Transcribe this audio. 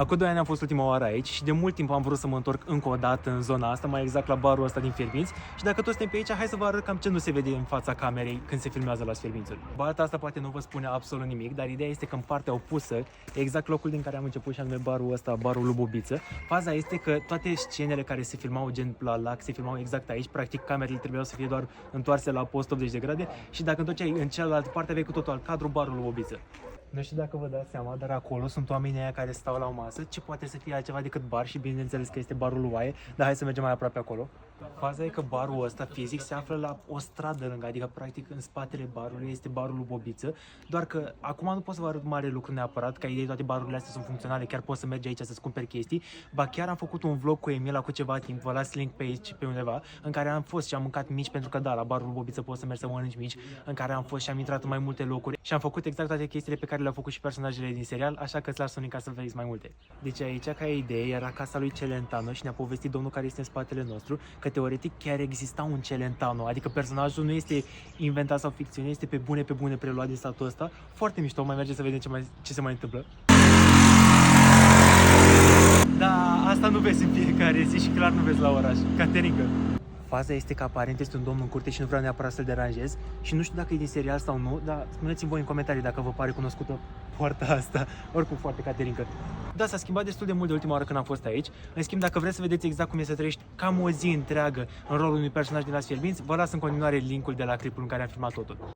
Acum 2 ani am fost ultima oară aici și de mult timp am vrut să mă întorc încă o dată în zona asta, mai exact la barul ăsta din Fierbinți. Și dacă toți suntem pe aici, hai să vă arăt cam ce nu se vede în fața camerei când se filmează la Fierbințuri. Balta asta poate nu vă spune absolut nimic, dar ideea este că în partea opusă, exact locul din care am început și anume barul ăsta, barul lui Bobiță, faza este că toate scenele care se filmau gen la lac se filmau exact aici, practic camerele trebuiau să fie doar întoarse la post 80 de grade și dacă întorceai în cealaltă parte aveai cu totul alt cadru barul lui Bobiță. Nu știu dacă vă dați seama, dar acolo sunt oamenii aia care stau la o masă, ce poate să fie altceva decât bar și bineînțeles că este barul lui Oaie, dar hai să mergem mai aproape acolo. Faza e că barul ăsta fizic se află la o stradă lângă, adică practic în spatele barului este barul lui Bobiță, doar că acum nu pot să vă arăt mare lucru neapărat, ca idei toate barurile astea sunt funcționale, chiar poți să mergi aici să-ți cumperi chestii, ba chiar am făcut un vlog cu Emila cu ceva timp, vă las link pe aici pe undeva, în care am fost și am mâncat mici pentru că da, la barul lui Bobiță poți să mergi să mănânci mici, în care am fost și am intrat în mai multe locuri și am făcut exact toate chestiile pe care le-au făcut și personajele din serial, așa că îți las un link ca să vezi mai multe. Deci aici, ca idee, era casa lui Celentano și ne-a povestit domnul care este în spatele nostru că teoretic chiar exista un Celentano, adică personajul nu este inventat sau ficțiune, este pe bune preluat din statul ăsta. Foarte mișto, mai merge să vedem ce se mai întâmplă. Da, asta nu vezi în fiecare zi și clar nu vezi la oraș, Caterinca. Faza este că aparent este un domn în curte și nu vreau neapărat să-l deranjez și nu știu dacă e din serial sau nu, dar spuneți-mi voi în comentarii dacă vă pare cunoscută poarta asta, oricum foarte caterincă. Da, s-a schimbat destul de mult de ultima oară când am fost aici. În schimb, dacă vreți să vedeți exact cum e să trăiești cam o zi întreagă în rolul unui personaj din Las Fierbinți, vă las în continuare linkul de la clipul în care am filmat totul.